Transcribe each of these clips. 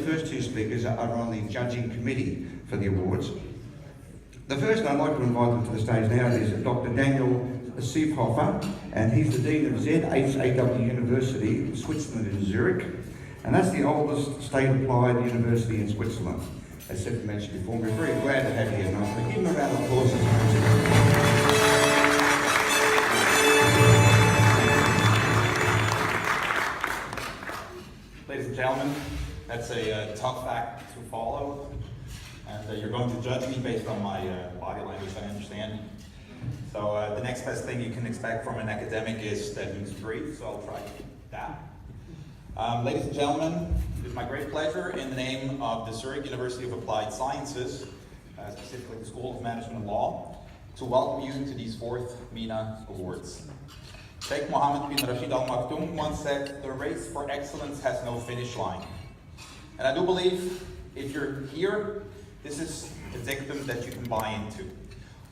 first two speakers are on the judging committee for the awards. The first, I'd like to invite them to the stage now, is Dr. Daniel Seefhofer, and he's the Dean of OUS University, Switzerland in Zurich, and that's the oldest state-applied university in Switzerland. As Seth mentioned before, we're very glad to have you here, and I'll give him a round of applause. Ladies and gentlemen, that's a tough act to follow, and you're going to judge me based on my body language, I understand. So the next best thing you can expect from an academic is that he's free, so I'll try that. Ladies and gentlemen, it is my great pleasure in the name of the Zurich University of Applied Sciences, specifically the School of Management and Law, to welcome you to these 4th MENA Awards. Sheikh Mohammed bin Rashid Al Maktoum once said, "The race for excellence has no finish line." And I do believe if you're here, this is a dictum that you can buy into.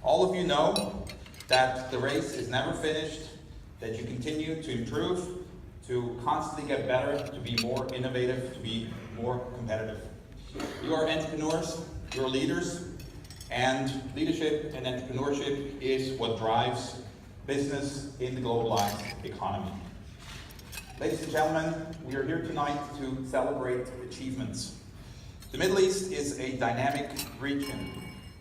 All of you know that the race is never finished, that you continue to improve, to constantly get better, to be more innovative, to be more competitive. You are entrepreneurs, you're leaders, and leadership and entrepreneurship is what drives business in the globalized economy. Ladies and gentlemen, we are here tonight to celebrate achievements. The Middle East is a dynamic region.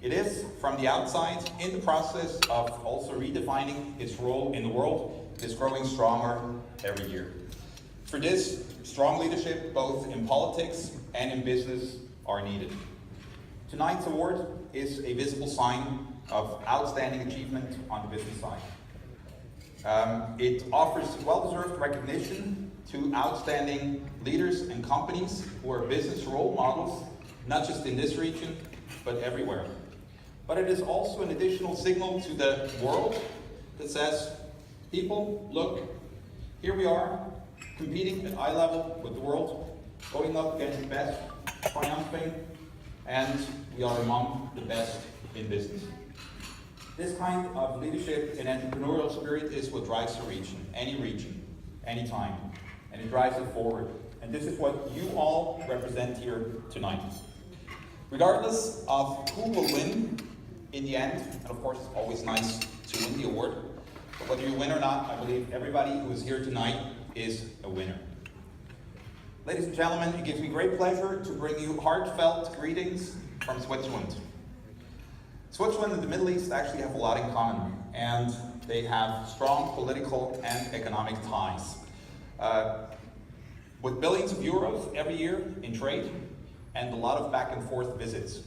It is, from the outside, in the process of also redefining its role in the world. It is growing stronger every year. For this, strong leadership, both in politics and in business, are needed. Tonight's award is a visible sign of outstanding achievement on the business side. It offers well-deserved recognition to outstanding leaders and companies who are business role models, not just in this region, but everywhere. But it is also an additional signal to the world that says, people, look, here we are, competing at eye level with the world, going up against the best, triumphing, and we are among the best in business. This kind of leadership and entrepreneurial spirit is what drives a region, any time, and it drives it forward. And this is what you all represent here tonight. Regardless of who will win in the end, and of course it's always nice to win the award, but whether you win or not, I believe everybody who is here tonight is a winner. Ladies and gentlemen, it gives me great pleasure to bring you heartfelt greetings from Switzerland. Switzerland and the Middle East actually have a lot in common, and they have strong political and economic ties. With billions of euros every year in trade and a lot of back and forth visits.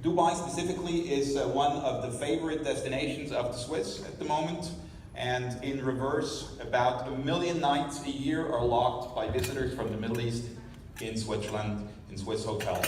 Dubai specifically is one of the favorite destinations of the Swiss at the moment, and in reverse, about 1 million nights a year are logged by visitors from the Middle East in Switzerland, in Swiss hotels.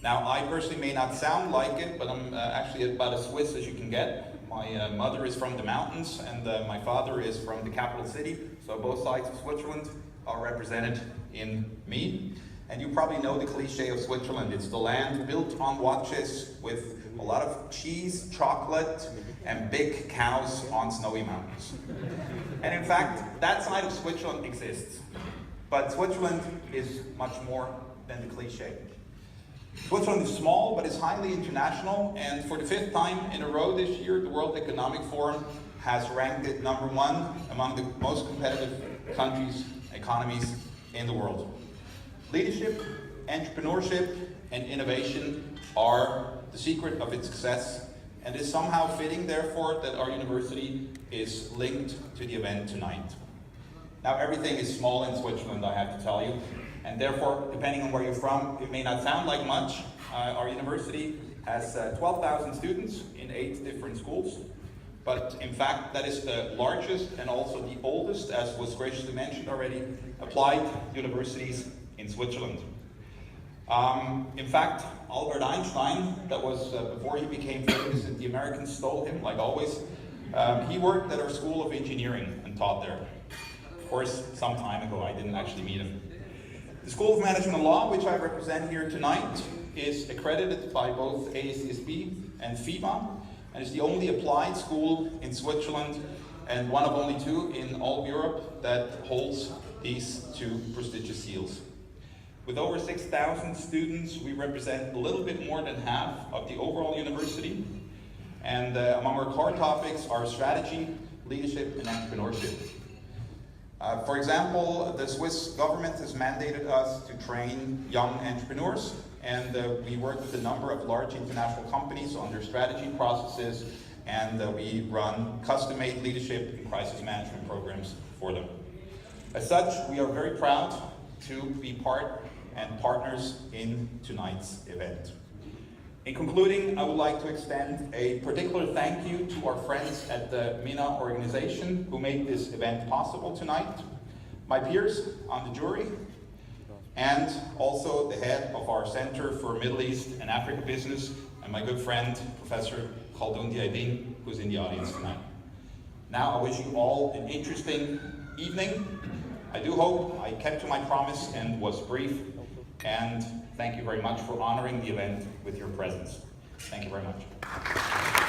Now, I personally may not sound like it, but I'm actually about as Swiss as you can get. My mother is from the mountains, and my father is from the capital city, so both sides of Switzerland are represented in me. And you probably know the cliche of Switzerland. It's the land built on watches with a lot of cheese, chocolate, and big cows on snowy mountains. And in fact, that side of Switzerland exists. But Switzerland is much more than the cliche. Switzerland is small, but is highly international, and for the 5th time in a row this year, the World Economic Forum has ranked it #1 among the most competitive countries, economies in the world. Leadership, entrepreneurship, and innovation are the secret of its success, and it is somehow fitting, therefore, that our university is linked to the event tonight. Now, everything is small in Switzerland, I have to tell you, and therefore, depending on where you're from, it may not sound like much. Our university has 12,000 students in 8 different schools, but in fact, that is the largest and also the oldest, as was graciously mentioned already, applied universities in Switzerland. In fact, Albert Einstein, that was before he became famous and the Americans stole him, like always, he worked at our School of Engineering and taught there. Of course, some time ago, I didn't actually meet him. The School of Management and Law, which I represent here tonight, is accredited by both ASCSB and FIBA, and is the only applied school in Switzerland and one of only 2 in all of Europe that holds these 2 prestigious seals. With over 6,000 students, we represent a little bit more than half of the overall university. And among our core topics are strategy, leadership, and entrepreneurship. For example, the Swiss government has mandated us to train young entrepreneurs, and we work with a number of large international companies on their strategy processes, and we run custom-made leadership and crisis management programs for them. As such, we are very proud to be part and partners in tonight's event. In concluding, I would like to extend a particular thank you to our friends at the MENA organization who made this event possible tonight, my peers on the jury, and also the head of our Center for Middle East and Africa Business, and my good friend, Professor Khaldoun Diaydin, who's in the audience tonight. Now, I wish you all an interesting evening. I do hope I kept to my promise and was brief, and thank you very much for honoring the event with your presence. Thank you very much.